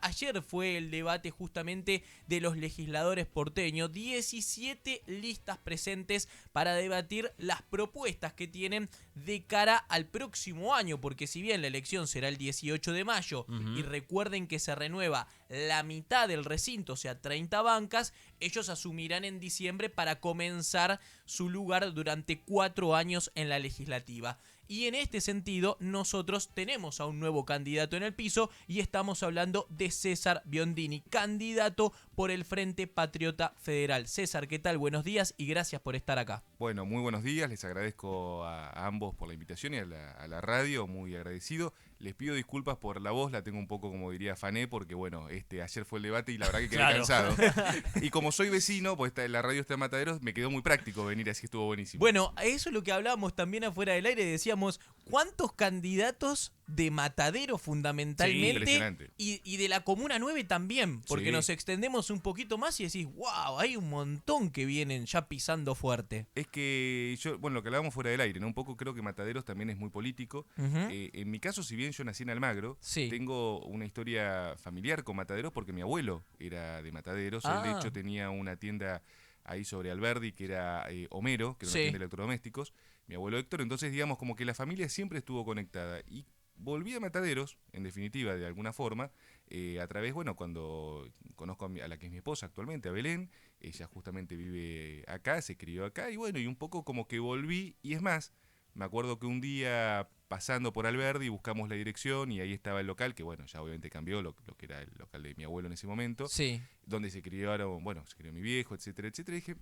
Ayer fue el debate justamente de los legisladores porteños, 17 listas presentes para debatir las propuestas que tienen de cara al próximo año, porque si bien la elección será el 18 de mayo y recuerden que se renueva la mitad del recinto, o sea 30 bancas, ellos asumirán en diciembre para comenzar su lugar durante 4 años en la legislativa. Y en este sentido, nosotros tenemos a un nuevo candidato en el piso y estamos hablando de César Biondini, candidato por el Frente Patriota Federal. César, ¿qué tal? Buenos días y gracias por estar acá. Bueno, muy buenos días, les agradezco a ambos por la invitación y a la radio, muy agradecido. Les pido disculpas por la voz, la tengo un poco, como diría, afané, porque bueno, ayer fue el debate y la verdad que quedé Claro. cansado. Y como soy vecino, pues la radio está en Mataderos, me quedó muy práctico venir, así que estuvo buenísimo. Bueno, eso es lo que hablábamos también afuera del aire, decíamos, ¿cuántos candidatos de Matadero Sí, fundamentalmente impresionante. y de la Comuna 9 también? Porque Sí. nos extendemos un poquito más y decís, wow, hay un montón que vienen ya pisando fuerte. Es que yo, bueno, lo que hablábamos fuera del aire, ¿no? Un poco creo que Mataderos también es muy político. Ujú. En mi caso, si bien yo nací en Almagro, Sí. tengo una historia familiar con Mataderos porque mi abuelo era de Mataderos. Él, de Ah, hecho, tenía una tienda ahí sobre Alberdi que era Homero, que era una tienda sí. de electrodomésticos. Mi abuelo Héctor, entonces digamos como que la familia siempre estuvo conectada. Y volví a Mataderos, en definitiva, de alguna forma, a través, bueno, cuando conozco a la que es mi esposa actualmente, a Belén. Ella justamente vive acá, se crió acá y bueno, y un poco como que volví. Y es más, me acuerdo que un día pasando por Alberdi buscamos la dirección y ahí estaba el local, que bueno, ya obviamente cambió lo que era el local de mi abuelo en ese momento, Sí, donde se criaron, bueno, se crió mi viejo, etcétera, etcétera. Y dije,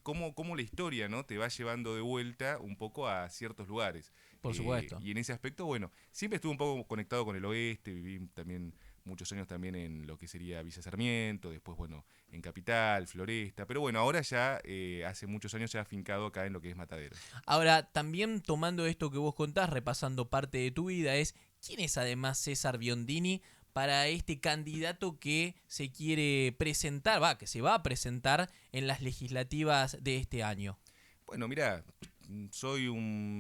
cómo la historia, ¿no? Te va llevando de vuelta un poco a ciertos lugares. por supuesto. Y en ese aspecto, bueno, siempre estuve un poco conectado con el oeste, viví también muchos años también en lo que sería Villa Sarmiento, después, bueno, en Capital, Floresta, pero bueno, ahora ya hace muchos años ya afincado acá en lo que es Mataderos. Ahora, también tomando esto que vos contás, repasando parte de tu vida, es ¿quién es además César Biondini para este candidato que se quiere presentar, que se va a presentar en las legislativas de este año? Bueno, mira, soy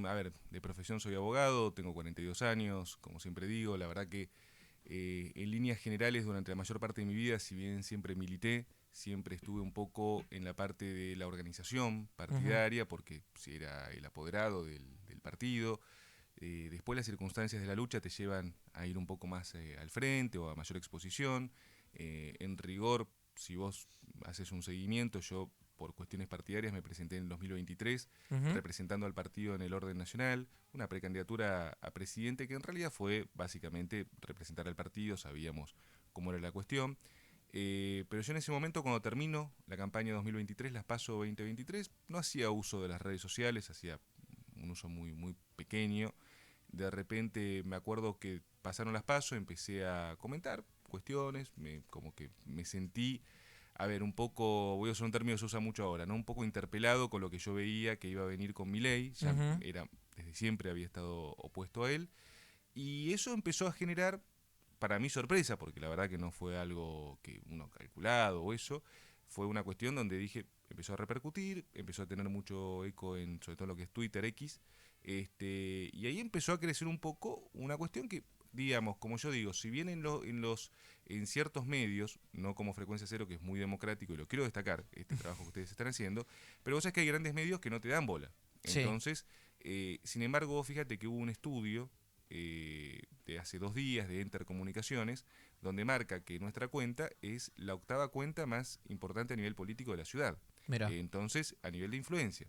a ver, de profesión soy abogado, tengo 42 años, como siempre digo, la verdad que en líneas generales durante la mayor parte de mi vida, si bien siempre milité, siempre estuve un poco en la parte de la organización Ujú. partidaria, porque si era el apoderado del partido. Después las circunstancias de la lucha te llevan a ir un poco más al frente o a mayor exposición. En rigor, si vos haces un seguimiento, yo por cuestiones partidarias me presenté en el 2023 Ujú. representando al partido en el orden nacional, una precandidatura a presidente que en realidad fue básicamente representar al partido, sabíamos cómo era la cuestión. Pero yo en ese momento, cuando termino la campaña 2023, las PASO 2023, no hacía uso de las redes sociales, hacía un uso muy pequeño. De repente me acuerdo que pasaron las PASO, empecé a comentar cuestiones, como que me sentí, a ver, un poco, voy a usar un término que se usa mucho ahora, ¿no? Un poco interpelado con lo que yo veía que iba a venir con Milei, ya Ujú. era, desde siempre había estado opuesto a él, y eso empezó a generar, para mí sorpresa, porque la verdad que no fue algo que uno calculado o eso, fue una cuestión donde dije, empezó a repercutir, empezó a tener mucho eco en sobre todo lo que es Twitter X, y ahí empezó a crecer un poco una cuestión que, digamos, como yo digo, si bien en ciertos medios, no como Frecuencia Cero, que es muy democrático, y lo quiero destacar, este trabajo que ustedes están haciendo, pero vos sabés que hay grandes medios que no te dan bola. Sí. Entonces, sin embargo, fíjate que hubo un estudio de hace 2 días de Intercomunicaciones, donde marca que nuestra cuenta es la octava cuenta más importante a nivel político de la ciudad. Mira. Entonces, a nivel de influencia.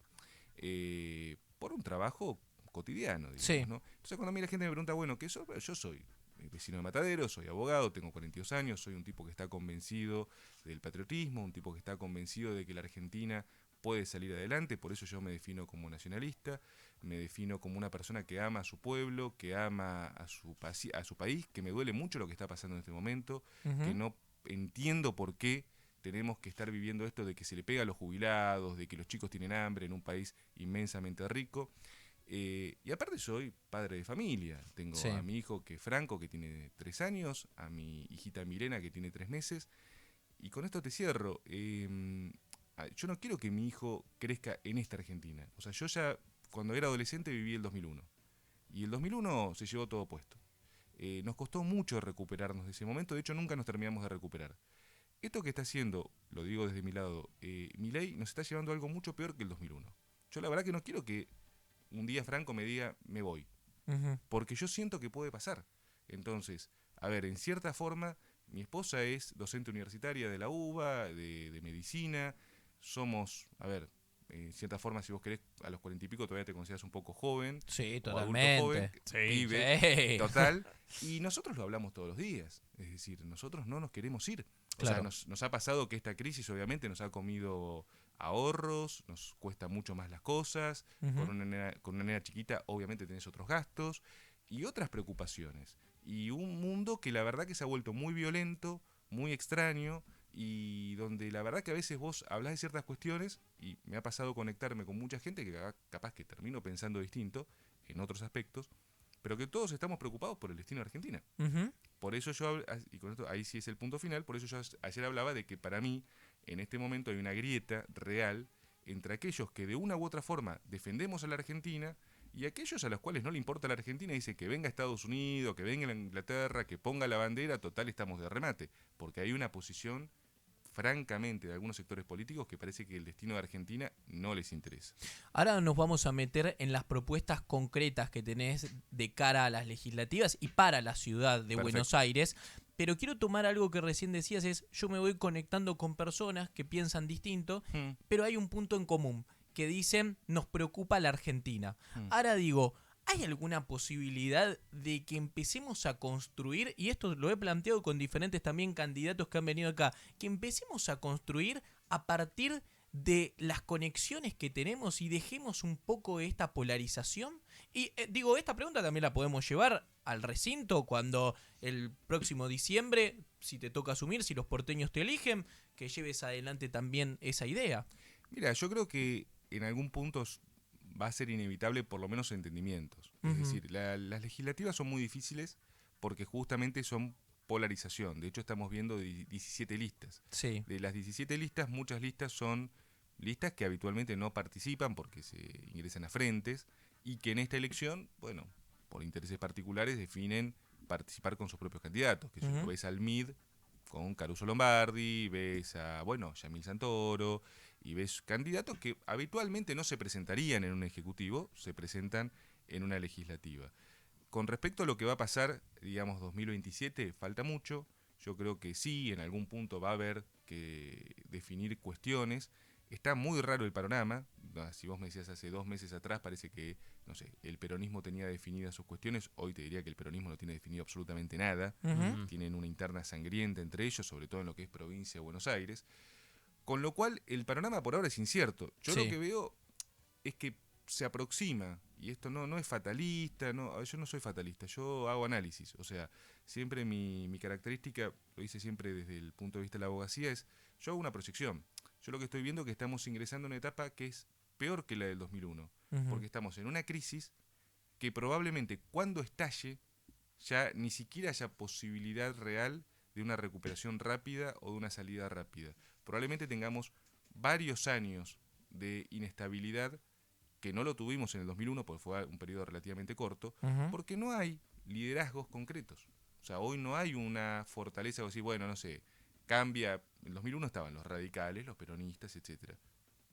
Por un trabajo cotidiano, digamos, Sí. ¿no? Entonces, cuando a mí la gente me pregunta, bueno, ¿qué soy? Yo soy vecino de Matadero, soy abogado, tengo 42 años, soy un tipo que está convencido del patriotismo, un tipo que está convencido de que la Argentina puede salir adelante, por eso yo me defino como nacionalista, me defino como una persona que ama a su pueblo, que ama a su país, que me duele mucho lo que está pasando en este momento, que Ujú. no entiendo por qué tenemos que estar viviendo esto de que se le pega a los jubilados, de que los chicos tienen hambre en un país inmensamente rico. Y aparte soy padre de familia. Tengo a Sí. mi hijo que Franco, que tiene 3 años, a mi hijita Milena, que tiene 3 meses. Y con esto te cierro. Yo no quiero que mi hijo crezca en esta Argentina. O sea, yo ya cuando era adolescente viví el 2001. Y el 2001 se llevó todo puesto. Nos costó mucho recuperarnos de ese momento, de hecho nunca nos terminamos de recuperar. Esto que está haciendo, lo digo desde mi lado, Milei nos está llevando a algo mucho peor que el 2001. Yo la verdad que no quiero que un día Franco me diga, me voy, Ujú. porque yo siento que puede pasar. Entonces, a ver, en cierta forma, mi esposa es docente universitaria de la UBA, de medicina, somos, a ver, en cierta forma, si vos querés, a los 40 y pico todavía te consideras un poco joven, Sí, o adulto joven, totalmente. Sí, pibe, sí. total, y nosotros lo hablamos todos los días, es decir, nosotros no nos queremos ir. O sea, Claro. nos ha pasado que esta crisis obviamente nos ha comido ahorros, nos cuesta mucho más las cosas, Ujú. con una nena chiquita obviamente tenés otros gastos y otras preocupaciones. Y un mundo que la verdad que se ha vuelto muy violento, muy extraño, y donde la verdad que a veces vos hablás de ciertas cuestiones, y me ha pasado conectarme con mucha gente que capaz que termino pensando distinto en otros aspectos, pero que todos estamos preocupados por el destino de Argentina. Ujú. Por eso yo, y con esto ahí sí es el punto final, por eso yo ayer hablaba de que para mí en este momento hay una grieta real entre aquellos que de una u otra forma defendemos a la Argentina y aquellos a los cuales no le importa la Argentina y dicen que venga Estados Unidos, que venga Inglaterra, que ponga la bandera, total estamos de remate, porque hay una posición francamente de algunos sectores políticos que parece que el destino de Argentina no les interesa. Ahora nos vamos a meter en las propuestas concretas que tenés de cara a las legislativas y para la ciudad de Buenos Perfecto. Aires. Pero quiero tomar algo que recién decías, es yo me voy conectando con personas que piensan distinto, Hmm, pero hay un punto en común, que dicen nos preocupa la Argentina. hmm. Ahora digo, ¿hay alguna posibilidad de que empecemos a construir, y esto lo he planteado con diferentes también candidatos que han venido acá, que empecemos a construir a partir de las conexiones que tenemos y dejemos un poco esta polarización? Y digo, esta pregunta también la podemos llevar al recinto cuando el próximo diciembre, si te toca asumir, si los porteños te eligen, que lleves adelante también esa idea. Mira, yo creo que en algún punto va a ser inevitable por lo menos entendimientos. Es Ujú. decir, las legislativas son muy difíciles porque justamente son polarización. De hecho, estamos viendo 17 listas. Sí. De las 17 listas, muchas listas son listas que habitualmente no participan porque se ingresan a frentes y que en esta elección, bueno, por intereses particulares definen participar con sus propios candidatos. Que si lo Ujú. ves al MID con Caruso Lombardi, ves a, bueno, Yamil Santoro, y ves candidatos que habitualmente no se presentarían en un ejecutivo, se presentan en una legislativa. Con respecto a lo que va a pasar, digamos, 2027, falta mucho. Yo creo que sí, en algún punto va a haber que definir cuestiones. Está muy raro el panorama. Si vos me decías hace 2 meses atrás, parece que, no sé, el peronismo tenía definidas sus cuestiones. Hoy te diría que el peronismo no tiene definido absolutamente nada. Ujú. Tienen una interna sangrienta entre ellos, sobre todo en lo que es provincia de Buenos Aires. Con lo cual, el panorama por ahora es incierto. Yo lo Sí. que veo es que se aproxima, y esto no es fatalista, yo no soy fatalista, yo hago análisis. O sea, siempre mi característica, lo hice siempre desde el punto de vista de la abogacía, es yo hago una proyección. Yo lo que estoy viendo es que estamos ingresando en una etapa que es peor que la del 2001, Ujú. porque estamos en una crisis que probablemente cuando estalle ya ni siquiera haya posibilidad real de una recuperación rápida o de una salida rápida. Probablemente tengamos varios años de inestabilidad que no lo tuvimos en el 2001 porque fue un periodo relativamente corto, Ujú. porque no hay liderazgos concretos. O sea, hoy no hay una fortaleza de decir, bueno, no sé, cambia. En el 2001 estaban los radicales, los peronistas, etcétera.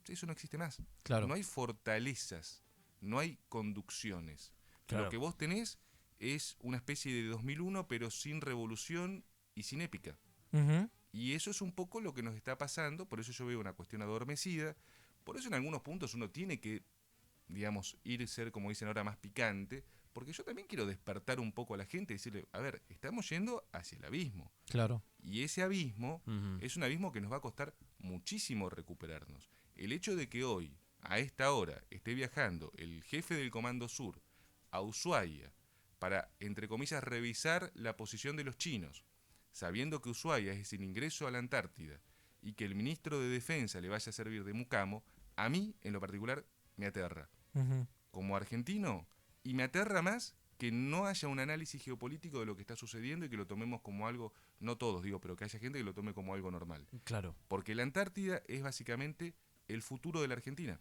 Eso no existe más. Claro. No hay fortalezas, no hay conducciones. Lo Claro. que vos tenés es una especie de 2001, pero sin revolución y sin épica. Ujú. Y eso es un poco lo que nos está pasando, por eso yo veo una cuestión adormecida, por eso en algunos puntos uno tiene que, digamos, ser, como dicen ahora, más picante, porque yo también quiero despertar un poco a la gente y decirle, a ver, estamos yendo hacia el abismo. Claro. Y ese abismo Ujú. es un abismo que nos va a costar muchísimo recuperarnos. El hecho de que hoy, a esta hora, esté viajando el jefe del Comando Sur a Ushuaia para, entre comillas, revisar la posición de los chinos, sabiendo que Ushuaia es el ingreso a la Antártida y que el ministro de Defensa le vaya a servir de mucamo, a mí, en lo particular, me aterra. Ujú. Como argentino, y me aterra más que no haya un análisis geopolítico de lo que está sucediendo y que lo tomemos como algo, no todos digo, pero que haya gente que lo tome como algo normal. Claro. Porque la Antártida es básicamente el futuro de la Argentina.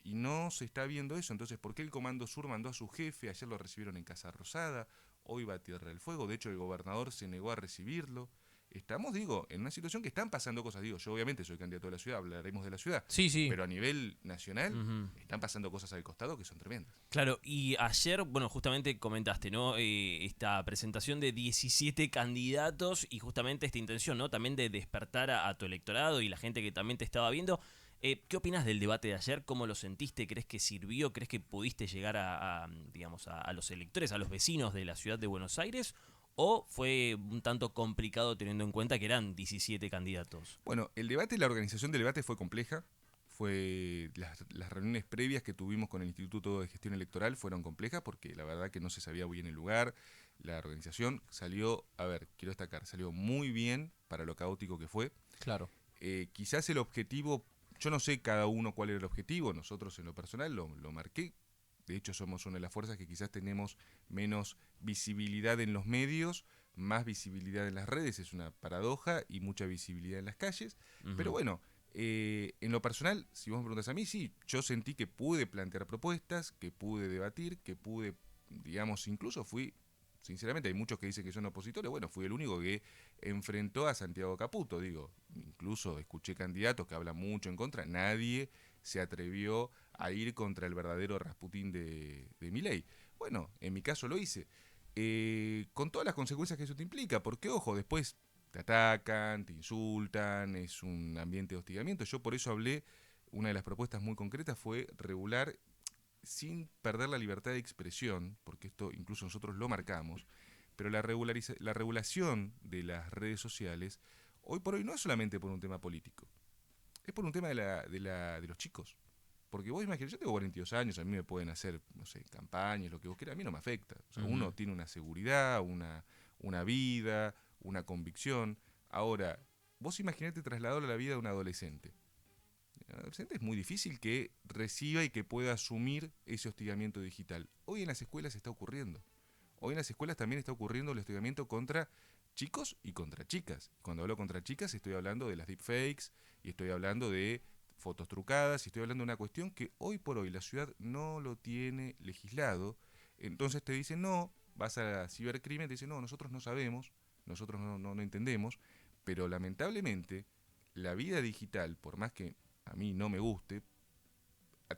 Y no se está viendo eso. Entonces, ¿por qué el Comando Sur mandó a su jefe? Ayer lo recibieron en Casa Rosada. hoy va a Tierra del Fuego. De hecho, el gobernador se negó a recibirlo. Estamos, digo, en una situación que están pasando cosas. Digo, yo obviamente soy candidato de la ciudad, hablaremos de la ciudad. Sí, sí. Pero a nivel nacional Ujú. están pasando cosas al costado que son tremendas. Claro, y ayer, bueno, justamente comentaste, ¿no? Esta presentación de 17 candidatos y justamente esta intención, ¿no? También de despertar a tu electorado y la gente que también te estaba viendo. ¿Qué opinas del debate de ayer? ¿Cómo lo sentiste? ¿Crees que sirvió? ¿Crees que pudiste llegar digamos, a los electores, a los vecinos de la ciudad de Buenos Aires? ¿O fue un tanto complicado teniendo en cuenta que eran 17 candidatos? Bueno, el debate, la organización del debate fue compleja. Las reuniones previas que tuvimos con el Instituto de Gestión Electoral fueron complejas porque la verdad que no se sabía muy bien el lugar. La organización salió, a ver, quiero destacar, salió muy bien para lo caótico que fue. Claro. Quizás el objetivo, yo no sé cada uno cuál era el objetivo, nosotros en lo personal lo marqué. De hecho, somos una de las fuerzas que quizás tenemos menos visibilidad en los medios, más visibilidad en las redes, es una paradoja, y mucha visibilidad en las calles. Ujú. Pero bueno, en lo personal, si vos me preguntas a mí, sí, yo sentí que pude plantear propuestas, que pude debatir, que pude, digamos, incluso fui, sinceramente hay muchos que dicen que son opositores, bueno, fui el único que enfrentó a Santiago Caputo, digo, incluso escuché candidatos que hablan mucho en contra, nadie se atrevió a ir contra el verdadero Rasputín de Milei. Bueno, en mi caso lo hice, con todas las consecuencias que eso te implica, porque ojo, después te atacan, te insultan, es un ambiente de hostigamiento. Yo por eso hablé, una de las propuestas muy concretas fue regular, sin perder la libertad de expresión, porque esto incluso nosotros lo marcamos, pero la regulación de las redes sociales, hoy por hoy no es solamente por un tema político, es por un tema de los chicos. Porque vos imaginás, yo tengo 42 años, a mí me pueden hacer, no sé, campañas, lo que vos quieras, a mí no me afecta. O sea, uno tiene una seguridad, una vida, una convicción. Ahora, vos imaginate trasladarlo a la vida de un adolescente. El adolescente es muy difícil que reciba y que pueda asumir ese hostigamiento digital. Hoy en las escuelas está ocurriendo. Hoy en las escuelas también está ocurriendo el hostigamiento contra chicos y contra chicas. Cuando hablo contra chicas estoy hablando de las deepfakes y estoy hablando de fotos trucadas y estoy hablando de una cuestión que hoy por hoy la ciudad no lo tiene legislado. Entonces te dicen, no, vas a cibercrimen, te dicen, no, nosotros no sabemos, nosotros no entendemos, pero lamentablemente la vida digital, por más que a mí no me guste,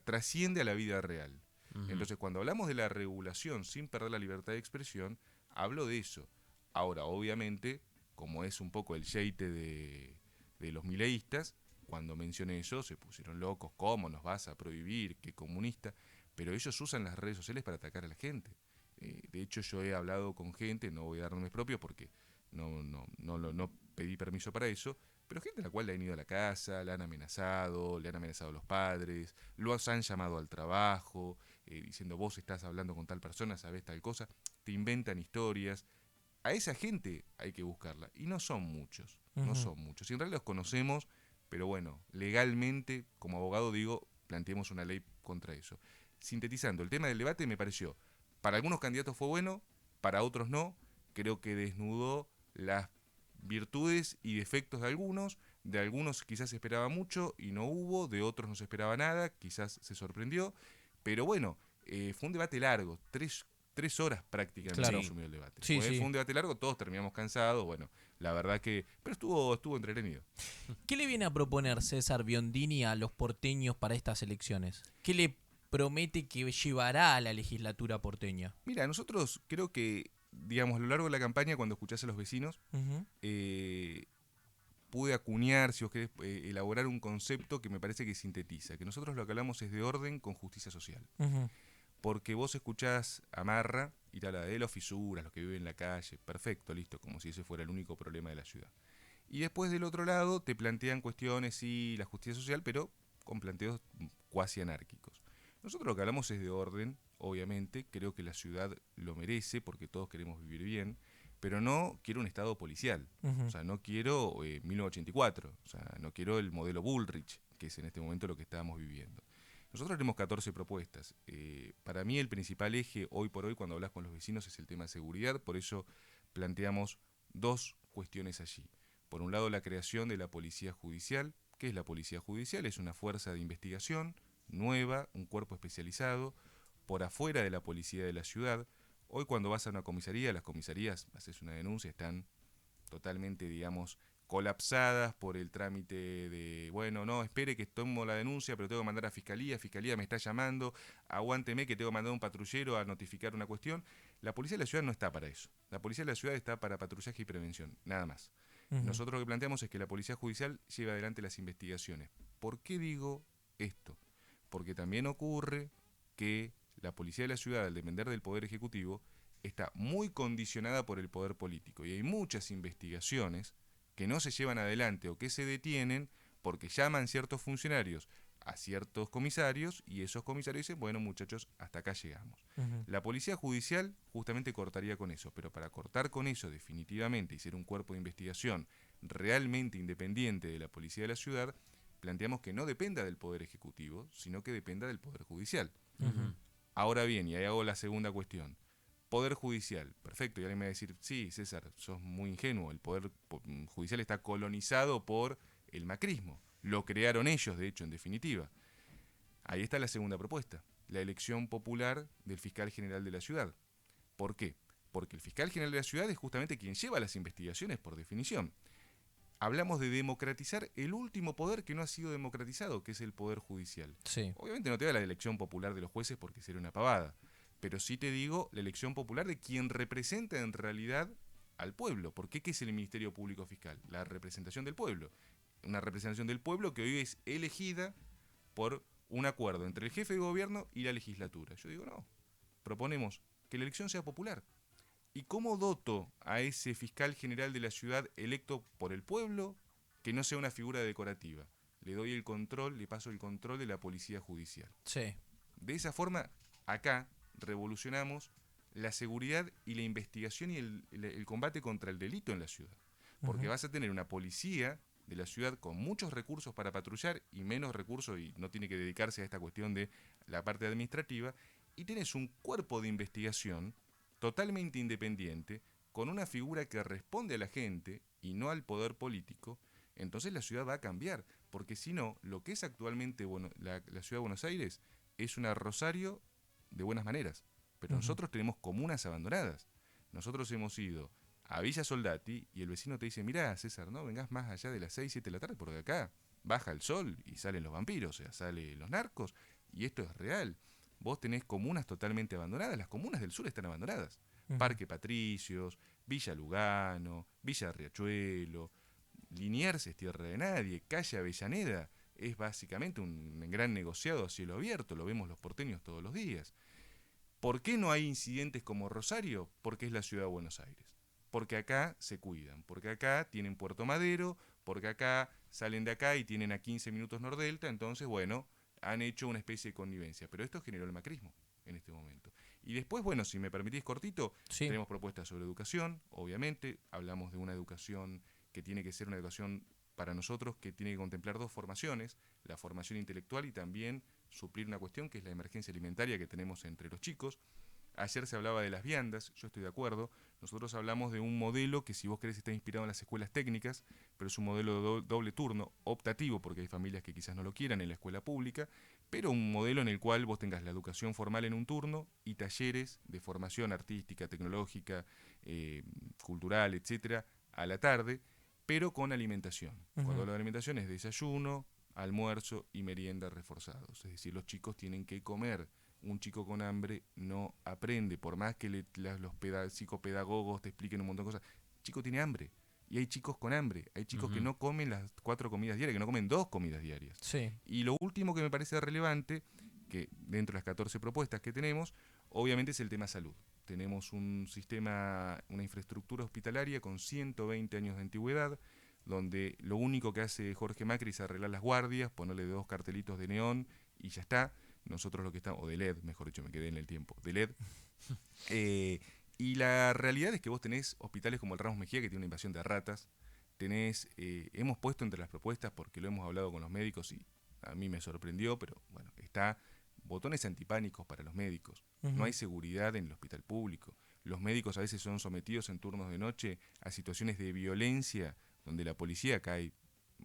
trasciende a la vida real. Ujú. Entonces, cuando hablamos de la regulación sin perder la libertad de expresión, hablo de eso. Ahora, obviamente, como es un poco el yeite de los mileístas, cuando mencioné eso se pusieron locos, ¿cómo nos vas a prohibir? ¿Qué comunista? Pero ellos usan las redes sociales para atacar a la gente. De hecho, yo he hablado con gente, no voy a dar nombres propios porque no pedí permiso para eso, pero gente a la cual le han ido a la casa, le han amenazado a los padres, los han llamado al trabajo, diciendo vos estás hablando con tal persona, sabés tal cosa, te inventan historias. A esa gente hay que buscarla, y no son muchos, no son muchos. Y en realidad los conocemos, pero bueno, legalmente, como abogado digo, planteemos una ley contra eso. Sintetizando, el tema del debate me pareció, para algunos candidatos fue bueno, para otros no, creo que desnudó las virtudes y defectos de algunos quizás se esperaba mucho y no hubo, de otros no se esperaba nada, quizás se sorprendió, pero bueno, fue un debate largo, tres horas prácticamente Claro. consumió el debate. Sí, sí. Fue un debate largo, todos terminamos cansados, bueno, la verdad que, pero estuvo entretenido. ¿Qué le viene a proponer César Biondini a los porteños para estas elecciones? ¿Qué le promete que llevará a la legislatura porteña? Mira, nosotros creo que, digamos, a lo largo de la campaña, cuando escuchás a los vecinos, Ujú. pude acuñar, si os querés, elaborar un concepto que me parece que sintetiza, que nosotros lo que hablamos es de orden con justicia social. Ujú. Porque vos escuchás a Marra y te habla de los fisuras, los que viven en la calle, perfecto, listo, como si ese fuera el único problema de la ciudad. Y después del otro lado te plantean cuestiones, sí, la justicia social, pero con planteos cuasi anárquicos. Nosotros lo que hablamos es de orden, obviamente, creo que la ciudad lo merece porque todos queremos vivir bien, pero no quiero un estado policial, Ujú. o sea, no quiero 1984, o sea, no quiero el modelo Bullrich, que es en este momento lo que estábamos viviendo. Nosotros tenemos 14 propuestas. Para mí el principal eje hoy por hoy cuando hablas con los vecinos es el tema de seguridad, por eso planteamos dos cuestiones allí. Por un lado, la creación de la Policía Judicial. ¿Qué es la Policía Judicial? Es una fuerza de investigación nueva, un cuerpo especializado, por afuera de la policía de la ciudad, Hoy cuando vas a una comisaría, las comisarías, haces una denuncia, están totalmente, digamos, colapsadas por el trámite de, bueno, no, espere que tomo la denuncia, pero tengo que mandar a Fiscalía me está llamando, aguánteme que tengo que mandar un patrullero a notificar una cuestión. La policía de la ciudad no está para eso. La policía de la ciudad está para patrullaje y prevención, nada más. Nosotros lo que planteamos es que la policía judicial lleve adelante las investigaciones. ¿Por qué digo esto? Porque también ocurre que la policía de la ciudad, al depender del Poder Ejecutivo, está muy condicionada por el poder político. Y hay muchas investigaciones que no se llevan adelante o que se detienen porque llaman ciertos funcionarios a ciertos comisarios y esos comisarios dicen, bueno muchachos, hasta acá llegamos. La policía judicial justamente cortaría con eso, pero para cortar con eso definitivamente y ser un cuerpo de investigación realmente independiente de la policía de la ciudad, planteamos que no dependa del Poder Ejecutivo, sino que dependa del Poder Judicial. Ahora bien, y ahí hago la segunda cuestión. Poder Judicial, perfecto, y alguien me va a decir, sí, César, sos muy ingenuo, el Poder Judicial está colonizado por el macrismo, lo crearon ellos, de hecho, en definitiva. Ahí está la segunda propuesta, la elección popular del fiscal general de la ciudad. ¿Por qué? Porque el fiscal general de la ciudad es justamente quien lleva las investigaciones por definición. Hablamos de democratizar el último poder que no ha sido democratizado, que es el Poder Judicial. Sí. Obviamente no te da la elección popular de los jueces porque sería una pavada, pero sí te digo la elección popular de quien representa en realidad al pueblo. ¿Por qué? ¿Qué es el Ministerio Público Fiscal? La representación del pueblo. Una representación del pueblo que hoy es elegida por un acuerdo entre el jefe de gobierno y la legislatura. Yo digo, no, proponemos que la elección sea popular. ¿Y cómo doto a ese fiscal general de la ciudad electo por el pueblo que no sea una figura decorativa? Le doy el control, le paso el control de la policía judicial. Sí. De esa forma, acá revolucionamos la seguridad y la investigación y el combate contra el delito en la ciudad. Porque vas a tener una policía de la ciudad con muchos recursos para patrullar y menos recursos y no tiene que dedicarse a esta cuestión de la parte administrativa. Y tienes un cuerpo de investigación totalmente independiente, con una figura que responde a la gente y no al poder político. Entonces la ciudad va a cambiar, porque si no, lo que es actualmente la ciudad de Buenos Aires es una Rosario de buenas maneras, pero nosotros tenemos comunas abandonadas. Nosotros hemos ido a Villa Soldati y el vecino te dice, mirá César, no vengas más allá de las 6, 7 de la tarde, porque acá baja el sol y salen los vampiros, o sea, salen los narcos, y esto es real. Vos tenés comunas totalmente abandonadas, las comunas del sur están abandonadas. Parque Patricios, Villa Lugano, Villa Riachuelo, Liniers es tierra de nadie, calle Avellaneda es básicamente un gran negociado a cielo abierto, lo vemos los porteños todos los días. ¿Por qué no hay incidentes como Rosario? Porque es la ciudad de Buenos Aires. Porque acá se cuidan, porque acá tienen Puerto Madero, porque acá salen de acá y tienen a 15 minutos Nordelta, entonces, bueno, han hecho una especie de connivencia. Pero esto generó el macrismo en este momento. Y después, bueno, si me permitís cortito, Sí. tenemos propuestas sobre educación, obviamente, hablamos de una educación que tiene que ser una educación para nosotros que tiene que contemplar dos formaciones, la formación intelectual y también suplir una cuestión que es la emergencia alimentaria que tenemos entre los chicos. Ayer se hablaba de las viandas, yo estoy de acuerdo. Nosotros hablamos de un modelo que, si vos querés, está inspirado en las escuelas técnicas, pero es un modelo de doble turno, optativo, porque hay familias que quizás no lo quieran en la escuela pública, pero un modelo en el cual vos tengas la educación formal en un turno y talleres de formación artística, tecnológica, cultural, etcétera, a la tarde, pero con alimentación. Cuando hablo de alimentación es desayuno, almuerzo y merienda reforzados. Es decir, los chicos tienen que comer. Un chico con hambre no aprende, por más que los psicopedagogos te expliquen un montón de cosas. El chico tiene hambre. Y hay chicos con hambre. Hay chicos que no comen las 4 comidas diarias, que no comen 2 comidas diarias. Sí. Y lo último que me parece relevante, que dentro de las 14 propuestas que tenemos, obviamente es el tema salud. Tenemos un sistema, una infraestructura hospitalaria con 120 años de antigüedad, donde lo único que hace Jorge Macri es arreglar las guardias, ponerle 2 cartelitos de neón y ya está. Nosotros lo que estamos, o de LED, mejor dicho, me quedé en el tiempo, de LED. Y la realidad es que vos tenés hospitales como el Ramos Mejía, que tiene una invasión de ratas. Hemos puesto entre las propuestas, porque lo hemos hablado con los médicos y a mí me sorprendió, pero bueno, está botones antipánicos para los médicos. No hay seguridad en el hospital público. Los médicos a veces son sometidos en turnos de noche a situaciones de violencia donde la policía cae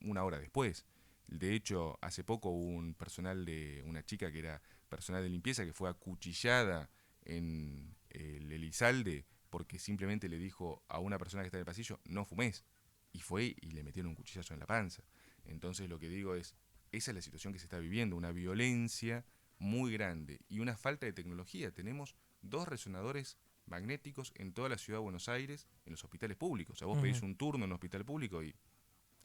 una hora después. De hecho, hace poco hubo una chica que era personal de limpieza que fue acuchillada en el Elizalde porque simplemente le dijo a una persona que está en el pasillo, no fumes, y fue y le metieron un cuchillazo en la panza. Entonces lo que digo es, esa es la situación que se está viviendo, una violencia muy grande y una falta de tecnología. Tenemos 2 resonadores magnéticos en toda la ciudad de Buenos Aires, en los hospitales públicos. O sea, vos pedís un turno en un hospital público y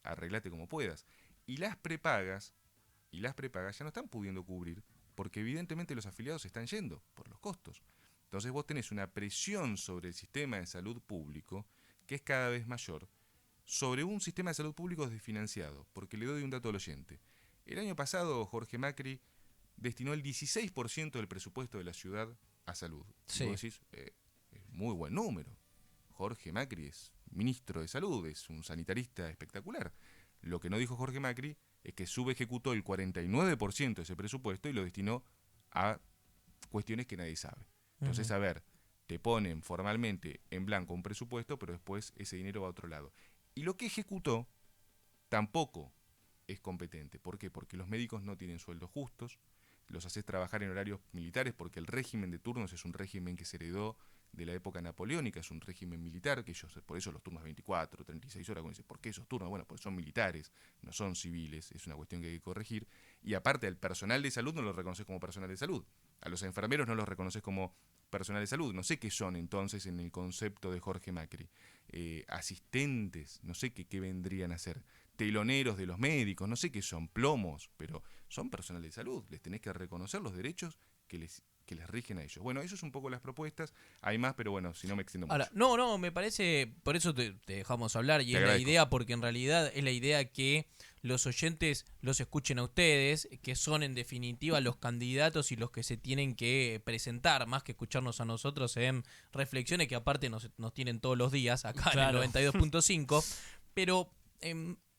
arreglate como puedas. Y las prepagas ya no están pudiendo cubrir, porque evidentemente los afiliados se están yendo por los costos. Entonces vos tenés una presión sobre el sistema de salud público que es cada vez mayor, sobre un sistema de salud público desfinanciado, porque le doy un dato al oyente. El año pasado Jorge Macri destinó el 16% del presupuesto de la ciudad a salud. Sí. Y vos decís, es muy buen número. Jorge Macri es ministro de salud, es un sanitarista espectacular. Lo que no dijo Jorge Macri es que subejecutó el 49% de ese presupuesto y lo destinó a cuestiones que nadie sabe. Entonces, a ver, te ponen formalmente en blanco un presupuesto, pero después ese dinero va a otro lado. Y lo que ejecutó tampoco es competente. ¿Por qué? Porque los médicos no tienen sueldos justos, los haces trabajar en horarios militares porque el régimen de turnos es un régimen que se heredó de la época napoleónica, es un régimen militar, que ellos, por eso los turnos 24, 36 horas, como dicen, ¿por qué esos turnos? Bueno, pues son militares, no son civiles, es una cuestión que hay que corregir. Y aparte, al personal de salud no lo reconoces como personal de salud, a los enfermeros no los reconoces como personal de salud, no sé qué son entonces en el concepto de Jorge Macri, asistentes, no sé qué vendrían a ser, teloneros de los médicos, no sé qué son, plomos, pero son personal de salud, les tenés que reconocer los derechos que les rigen a ellos. Bueno, eso es un poco las propuestas, hay más, pero bueno, si no me extiendo Ahora, mucho. no, me parece, por eso te dejamos hablar y Te es la agradezco. idea, porque en realidad es la idea que los oyentes los escuchen a ustedes, que son en definitiva los candidatos y los que se tienen que presentar, más que escucharnos a nosotros en reflexiones que aparte nos tienen todos los días acá Claro. en el 92.5, pero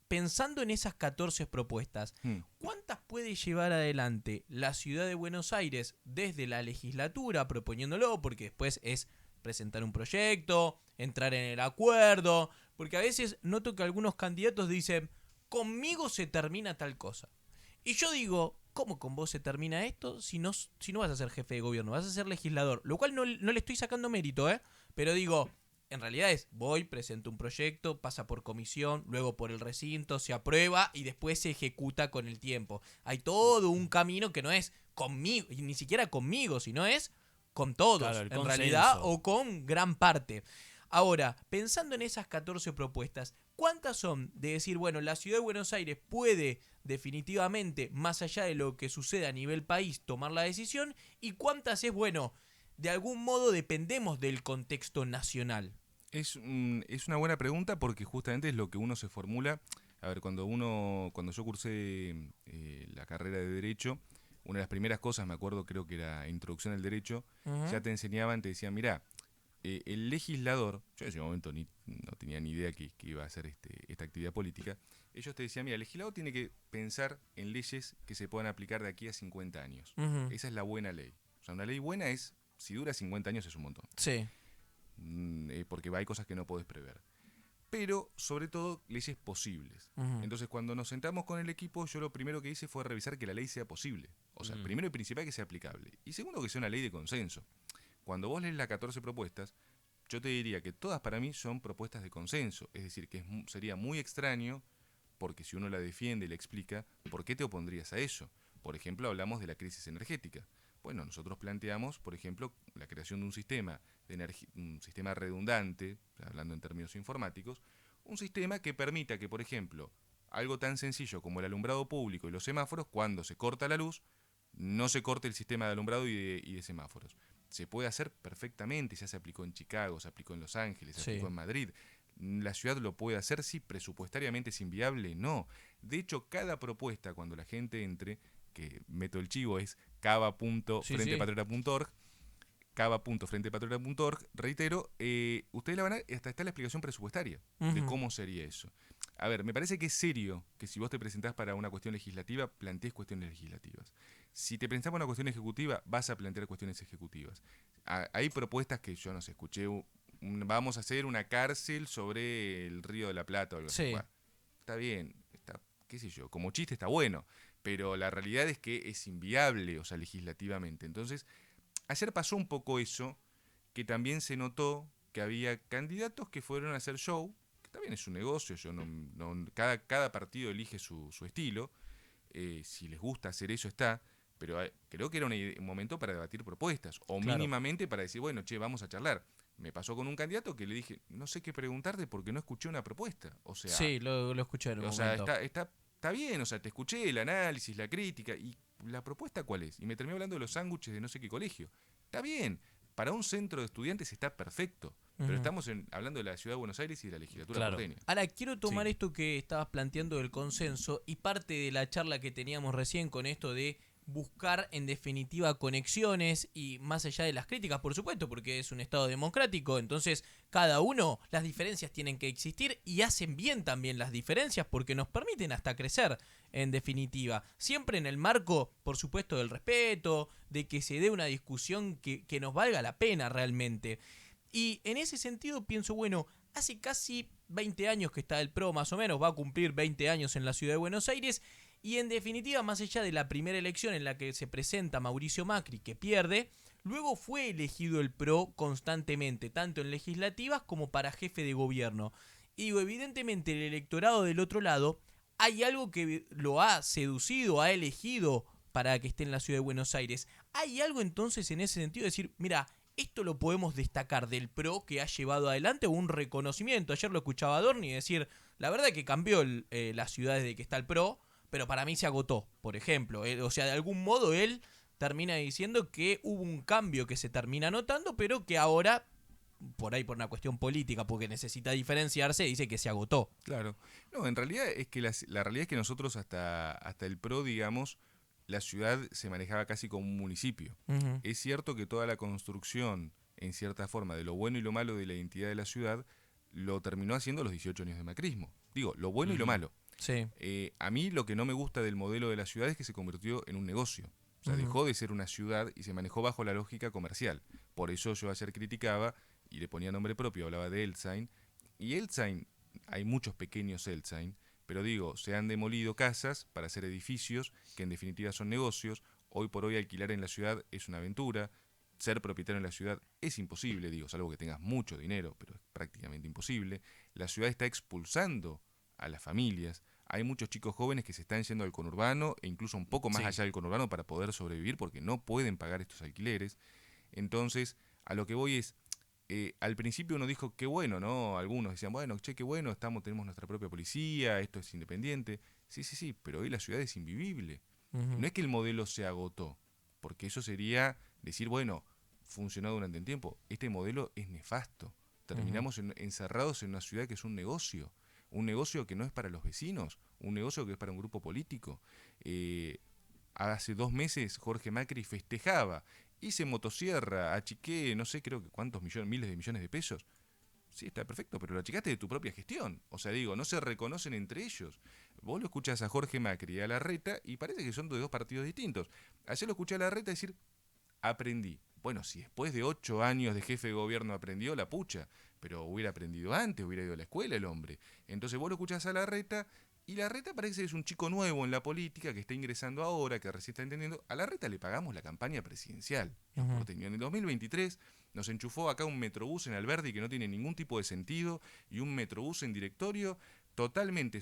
pensando en esas 14 propuestas, ¿cuántas puede llevar adelante la ciudad de Buenos Aires desde la legislatura proponiéndolo? Porque después es presentar un proyecto, entrar en el acuerdo, porque a veces noto que algunos candidatos dicen, conmigo se termina tal cosa. Y yo digo, ¿cómo con vos se termina esto si no vas a ser jefe de gobierno, vas a ser legislador? Lo cual no le estoy sacando mérito, pero digo, en realidad voy, presento un proyecto, pasa por comisión, luego por el recinto, se aprueba y después se ejecuta con el tiempo. Hay todo un camino que no es conmigo, y ni siquiera conmigo, sino es con todos, Claro, el en consenso. realidad, o con gran parte. Ahora, pensando en esas 14 propuestas, ¿cuántas son de decir, bueno, la ciudad de Buenos Aires puede definitivamente, más allá de lo que suceda a nivel país, tomar la decisión? ¿Y cuántas es, bueno, de algún modo dependemos del contexto nacional? Es una buena pregunta porque justamente es lo que uno se formula. A ver, cuando yo cursé la carrera de Derecho, una de las primeras cosas, me acuerdo, creo que era Introducción al Derecho, ya te enseñaban, te decían, mirá, el legislador, yo en ese momento no tenía ni idea que iba a hacer esta actividad política, ellos te decían, mira, el legislador tiene que pensar en leyes que se puedan aplicar de aquí a 50 años. Esa es la buena ley. O sea, una ley buena es, si dura 50 años es un montón. Sí. Porque hay cosas que no podés prever. Pero, sobre todo, leyes posibles. Entonces, cuando nos sentamos con el equipo, yo lo primero que hice fue revisar que la ley sea posible. O sea, primero y principal que sea aplicable. Y segundo, que sea una ley de consenso. Cuando vos lees las 14 propuestas, yo te diría que todas para mí son propuestas de consenso. Es decir, que sería muy extraño, porque si uno la defiende y la explica, ¿por qué te opondrías a eso? Por ejemplo, hablamos de la crisis energética. Bueno, nosotros planteamos, por ejemplo, la creación de un sistema un sistema redundante, hablando en términos informáticos, un sistema que permita que, por ejemplo, algo tan sencillo como el alumbrado público y los semáforos, cuando se corta la luz, no se corte el sistema de alumbrado y de semáforos. Se puede hacer perfectamente, ya se aplicó en Chicago, se aplicó en Los Ángeles, se aplicó en Madrid. ¿La ciudad lo puede hacer? Sí. ¿Presupuestariamente es inviable? No. De hecho, cada propuesta, cuando la gente entre, que meto el chivo, es cava.frentepatriota.org, cava.frentepatriota.org, reitero, ustedes la van a ver, hasta está la explicación presupuestaria de cómo sería eso. A ver, me parece que es serio que si vos te presentás para una cuestión legislativa, plantees cuestiones legislativas. Si te presentás para una cuestión ejecutiva, vas a plantear cuestiones ejecutivas. Hay propuestas que yo no sé, escuché, vamos a hacer una cárcel sobre el Río de la Plata o algo así. Bueno, está bien, qué sé yo, como chiste está bueno, pero la realidad es que es inviable, o sea, legislativamente. Entonces, ayer pasó un poco eso, que también se notó que había candidatos que fueron a hacer show, que también es un negocio, cada partido elige su estilo, si les gusta hacer eso está, pero creo que era un momento para debatir propuestas, o Claro. mínimamente para decir, bueno, che, vamos a charlar. Me pasó con un candidato que le dije, no sé qué preguntarte porque no escuché una propuesta. O sea, Sí, lo escuché en un momento. está bien, o sea, te escuché el análisis, la crítica, y la propuesta cuál es. Y me terminé hablando de los sándwiches de no sé qué colegio. Está bien, para un centro de estudiantes está perfecto, pero Ujú. estamos hablando de la Ciudad de Buenos Aires y de la legislatura Claro. porteña. Ahora, quiero tomar Sí. esto que estabas planteando del consenso y parte de la charla que teníamos recién con esto de buscar en definitiva conexiones y más allá de las críticas, por supuesto, porque es un Estado democrático, entonces cada uno, las diferencias tienen que existir y hacen bien también las diferencias porque nos permiten hasta crecer, en definitiva. Siempre en el marco, por supuesto, del respeto, de que se dé una discusión que nos valga la pena realmente. Y en ese sentido pienso, bueno, hace casi 20 años que está el PRO, más o menos, va a cumplir 20 años en la ciudad de Buenos Aires, y en definitiva, más allá de la primera elección en la que se presenta Mauricio Macri, que pierde, luego fue elegido el PRO constantemente, tanto en legislativas como para jefe de gobierno. Y digo, evidentemente el electorado del otro lado, hay algo que lo ha seducido, ha elegido para que esté en la ciudad de Buenos Aires. Hay algo entonces en ese sentido de decir, mira, esto lo podemos destacar del PRO que ha llevado adelante un reconocimiento. Ayer lo escuchaba a Dorni decir, la verdad que cambió la ciudad desde que está el PRO, pero para mí se agotó, por ejemplo. O sea, de algún modo él termina diciendo que hubo un cambio que se termina notando, pero que ahora, por ahí por una cuestión política, porque necesita diferenciarse, dice que se agotó. Claro. No, en realidad es que la realidad es que nosotros hasta el PRO, digamos, la ciudad se manejaba casi como un municipio. Ujú. Es cierto que toda la construcción, en cierta forma, de lo bueno y lo malo de la identidad de la ciudad, lo terminó haciendo los 18 años de macrismo. Digo, lo bueno y lo Ujú. malo. Sí. A mí lo que no me gusta del modelo de la ciudad es que se convirtió en un negocio. O sea, Ujú. dejó de ser una ciudad y se manejó bajo la lógica comercial. Por eso yo ayer criticaba y le ponía nombre propio, hablaba de Eltsain. Y Eltsain, hay muchos pequeños Eltsain, pero digo, se han demolido casas para hacer edificios que en definitiva son negocios. Hoy por hoy alquilar en la ciudad es una aventura. Ser propietario en la ciudad es imposible, digo, salvo que tengas mucho dinero, pero es prácticamente imposible. La ciudad está expulsando a las familias. Hay muchos chicos jóvenes que se están yendo al conurbano e incluso un poco más Sí. allá del conurbano para poder sobrevivir porque no pueden pagar estos alquileres. Entonces, a lo que voy es, al principio uno dijo, qué bueno, ¿no? Algunos decían, bueno, che, qué bueno, tenemos nuestra propia policía, esto es independiente. Sí, sí, sí, pero hoy la ciudad es invivible. Ujú. No es que el modelo se agotó, porque eso sería decir, bueno, funcionó durante un tiempo. Este modelo es nefasto. Terminamos encerrados en una ciudad que es un negocio que no es para los vecinos, un negocio que es para un grupo político. Hace 2 meses Jorge Macri festejaba, hice motosierra, achiqué, no sé, creo que cuántos millones, miles de millones de pesos. Sí, está perfecto, pero lo achicaste de tu propia gestión. O sea, digo, no se reconocen entre ellos. Vos lo escuchás a Jorge Macri y a Larreta y parece que son de 2 partidos distintos. Ayer lo escuché a Larreta decir, aprendí. Bueno, si después de 8 años de jefe de gobierno aprendió, la pucha, pero hubiera aprendido antes, hubiera ido a la escuela el hombre. Entonces vos lo escuchás a Larreta y Larreta parece que es un chico nuevo en la política que está ingresando ahora, que recién está entendiendo. A Larreta le pagamos la campaña presidencial. Los Ujú. porteños. En el 2023 nos enchufó acá un metrobús en Alberdi que no tiene ningún tipo de sentido y un metrobús en directorio totalmente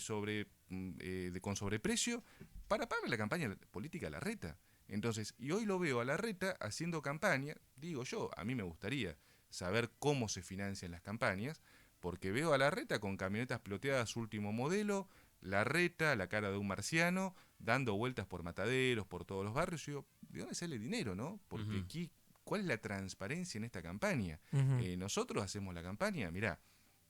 con sobreprecio para pagar la campaña política a Larreta. Entonces, y hoy lo veo a Larreta haciendo campaña, digo yo, a mí me gustaría saber cómo se financian las campañas, porque veo a Larreta con camionetas ploteadas último modelo, Larreta, la cara de un marciano, dando vueltas por mataderos, por todos los barrios. Y digo, ¿de dónde sale el dinero, no? Porque Ujú. aquí, ¿cuál es la transparencia en esta campaña? Ujú. Nosotros hacemos la campaña, mirá,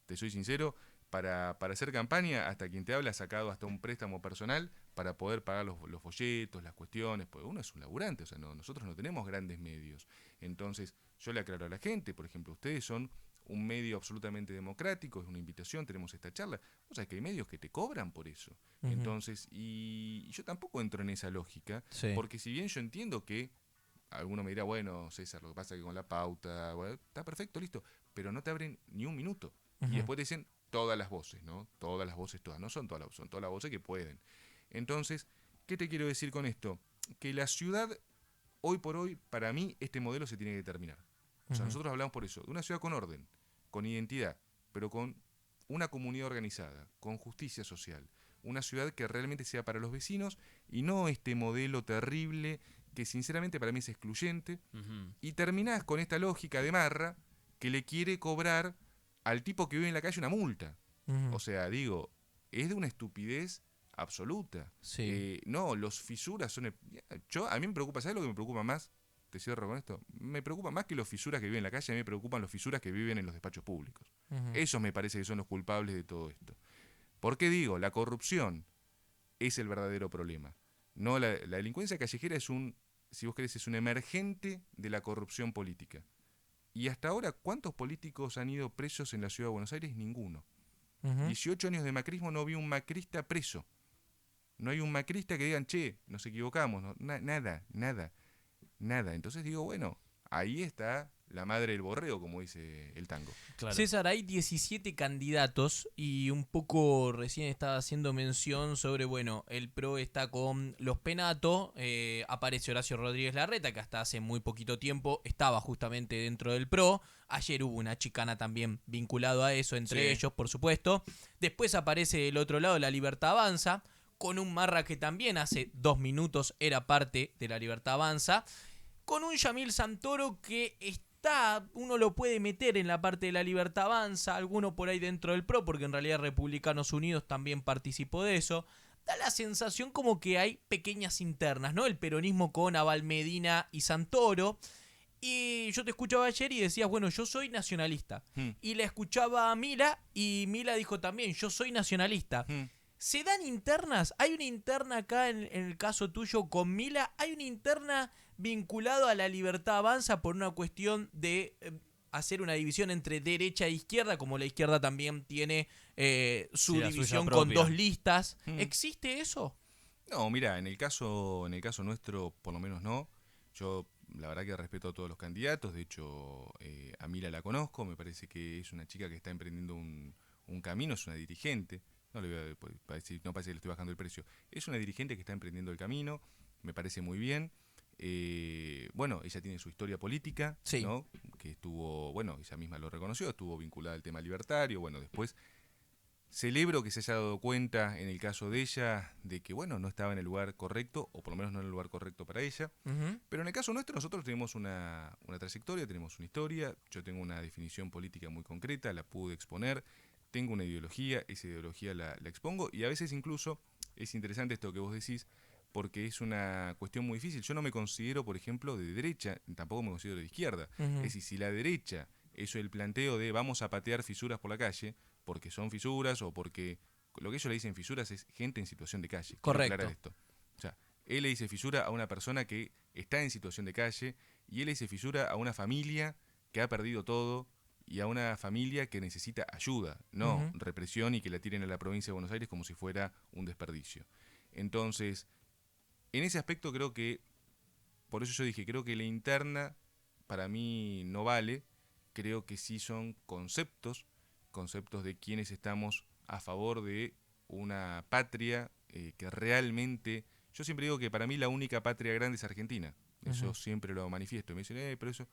te soy sincero, para hacer campaña, hasta quien te habla ha sacado hasta un préstamo personal para poder pagar los folletos, las cuestiones, porque uno es un laburante, o sea, nosotros no tenemos grandes medios. Entonces, yo le aclaro a la gente, por ejemplo, ustedes son un medio absolutamente democrático, es una invitación, tenemos esta charla. O sea, que hay medios que te cobran por eso. Ujú. Entonces, y yo tampoco entro en esa lógica, Sí. porque si bien yo entiendo que alguno me dirá, bueno, César, lo que pasa es que con la pauta, bueno, está perfecto, listo, pero no te abren ni un minuto. Y Ujú. después te dicen todas las voces, ¿no? Todas las voces, todas, no son todas son todas las voces que pueden. Entonces, ¿qué te quiero decir con esto? Que la ciudad, hoy por hoy, para mí, este modelo se tiene que terminar. O sea, Ujú. nosotros hablamos por eso, de una ciudad con orden, con identidad, pero con una comunidad organizada, con justicia social. Una ciudad que realmente sea para los vecinos y no este modelo terrible que sinceramente para mí es excluyente. Ujú. Y terminás con esta lógica de marra que le quiere cobrar al tipo que vive en la calle una multa. Ujú. O sea, digo, es de una estupidez absoluta. Sí. No, los fisuras son... a mí me preocupa, ¿sabes lo que me preocupa más? Te cierro con esto. Me preocupa más que los fisuras que viven en la calle, a mí me preocupan los fisuras que viven en los despachos públicos. Ujú. Esos me parece que son los culpables de todo esto. ¿Por qué digo? La corrupción es el verdadero problema. No, la delincuencia callejera es un, si vos querés, es un emergente de la corrupción política. Y hasta ahora, ¿cuántos políticos han ido presos en la ciudad de Buenos Aires? Ninguno. Ujú. 18 años de macrismo, no vi un macrista preso. No hay un macrista que digan, che, nos equivocamos. No, nada, nada, nada. Entonces digo, bueno, ahí está la madre del borrego, como dice el tango. Claro. César, hay 17 candidatos y un poco recién estaba haciendo mención sobre, bueno, el PRO está con los Penato, aparece Horacio Rodríguez Larreta, que hasta hace muy poquito tiempo estaba justamente dentro del PRO. Ayer hubo una chicana también vinculado a eso, entre Sí. ellos, por supuesto. Después aparece del otro lado La Libertad Avanza, con un Marra que también hace 2 minutos era parte de La Libertad Avanza, con un Yamil Santoro que está, uno lo puede meter en la parte de La Libertad Avanza, alguno por ahí dentro del PRO, porque en realidad Republicanos Unidos también participó de eso. Da la sensación como que hay pequeñas internas, ¿no? El peronismo con Abal Medina y Santoro. Y yo te escuchaba ayer y decías, bueno, yo soy nacionalista. Hmm, Y la escuchaba a Mila y Mila dijo también, yo soy nacionalista. hmm. ¿Se dan internas? ¿Hay una interna acá en el caso tuyo con Mila? ¿Hay una interna vinculado a La Libertad Avanza por una cuestión de hacer una división entre derecha e izquierda, como la izquierda también tiene su Sí, la suya división con propia. 2 listas? Hmm. ¿Existe eso? No, mira, en el caso nuestro, por lo menos no. Yo, la verdad que respeto a todos los candidatos. De hecho, a Mila la conozco. Me parece que es una chica que está emprendiendo un camino, es una dirigente. No le voy a decir, no parece que le estoy bajando el precio. Es una dirigente que está emprendiendo el camino. Me parece muy bien. Bueno, ella tiene su historia política, Sí. ¿no? Que estuvo, bueno, ella misma lo reconoció, estuvo vinculada al tema libertario. Bueno, después celebro que se haya dado cuenta en el caso de ella de que, bueno, no estaba en el lugar correcto, o por lo menos no en el lugar correcto para ella. Ujú. Pero en el caso nuestro, nosotros tenemos una trayectoria, tenemos una historia. Yo tengo una definición política muy concreta, la pude exponer. Tengo una ideología, esa ideología la expongo. Y a veces incluso es interesante esto que vos decís, porque es una cuestión muy difícil. Yo no me considero, por ejemplo, de derecha, tampoco me considero de izquierda. Ujú. Es decir, si la derecha es el planteo de vamos a patear fisuras por la calle, porque son fisuras o porque lo que ellos le dicen fisuras es gente en situación de calle. Quiero Correcto. aclarar esto. O sea, él le dice fisura a una persona que está en situación de calle y él le dice fisura a una familia que ha perdido todo y a una familia que necesita ayuda, no Ujú. represión y que la tiren a la provincia de Buenos Aires como si fuera un desperdicio. Entonces, en ese aspecto creo que, por eso yo dije, creo que la interna para mí no vale, creo que sí son conceptos de quienes estamos a favor de una patria que realmente, yo siempre digo que para mí la única patria grande es Argentina, eso Ujú. siempre lo manifiesto, y me dicen, pero eso,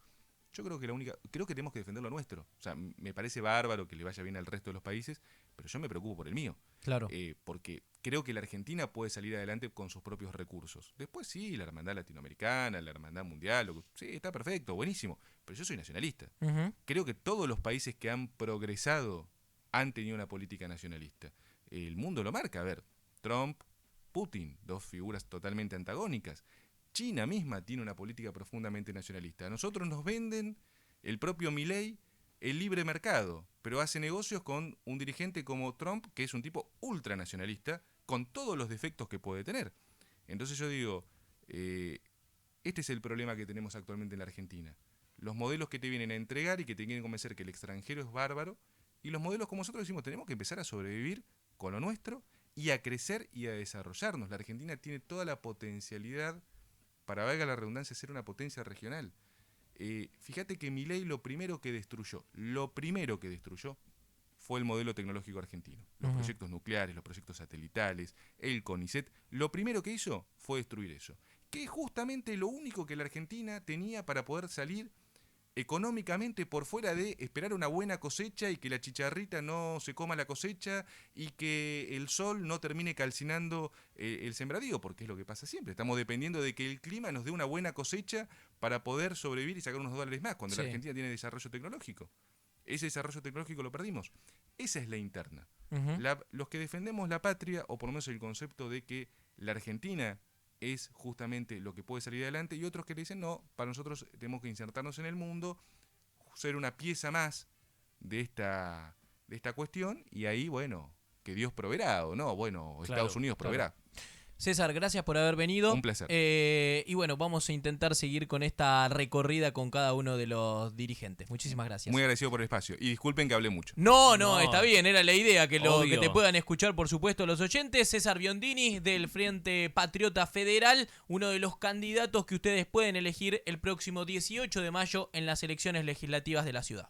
yo creo que creo que tenemos que defender lo nuestro, o sea, me parece bárbaro que le vaya bien al resto de los países, pero yo me preocupo por el mío. Claro. Porque creo que la Argentina puede salir adelante con sus propios recursos. Después sí, la hermandad latinoamericana, la hermandad mundial, sí, está perfecto, buenísimo, pero yo soy nacionalista. Ujú. Creo que todos los países que han progresado han tenido una política nacionalista. El mundo lo marca, a ver, Trump, Putin, dos figuras totalmente antagónicas. China misma tiene una política profundamente nacionalista. A nosotros nos venden el propio Milei el libre mercado, pero hace negocios con un dirigente como Trump, que es un tipo ultranacionalista, con todos los defectos que puede tener. Entonces yo digo, este es el problema que tenemos actualmente en la Argentina. Los modelos que te vienen a entregar y que te quieren convencer que el extranjero es bárbaro, y los modelos como nosotros decimos, tenemos que empezar a sobrevivir con lo nuestro y a crecer y a desarrollarnos. La Argentina tiene toda la potencialidad, para valga la redundancia, ser una potencia regional. Fíjate que Milei lo primero que destruyó fue el modelo tecnológico argentino. Los Ujú. proyectos nucleares, los proyectos satelitales, el CONICET. Lo primero que hizo fue destruir eso. Que es justamente lo único que la Argentina tenía para poder salir económicamente por fuera de esperar una buena cosecha y que la chicharrita no se coma la cosecha y que el sol no termine calcinando el sembradío, porque es lo que pasa siempre. Estamos dependiendo de que el clima nos dé una buena cosecha para poder sobrevivir y sacar unos dólares más, cuando Sí. la Argentina tiene desarrollo tecnológico. Ese desarrollo tecnológico lo perdimos. Esa es la interna. Ujú. Los que defendemos la patria, o por lo menos el concepto de que la Argentina es justamente lo que puede salir adelante, y otros que le dicen, no, para nosotros tenemos que insertarnos en el mundo, ser una pieza más de esta cuestión, y ahí, bueno, que Dios proveerá, o no, bueno, Claro, Estados Unidos proveerá. César, gracias por haber venido. Un placer. Y bueno, vamos a intentar seguir con esta recorrida con cada uno de los dirigentes. Muchísimas gracias. Muy agradecido por el espacio, y disculpen que hablé mucho. No, No. está bien, era la idea que Obvio. te puedan escuchar, por supuesto, los oyentes. César Biondini, del Frente Patriota Federal, uno de los candidatos que ustedes pueden elegir el próximo 18 de mayo en las elecciones legislativas de la ciudad.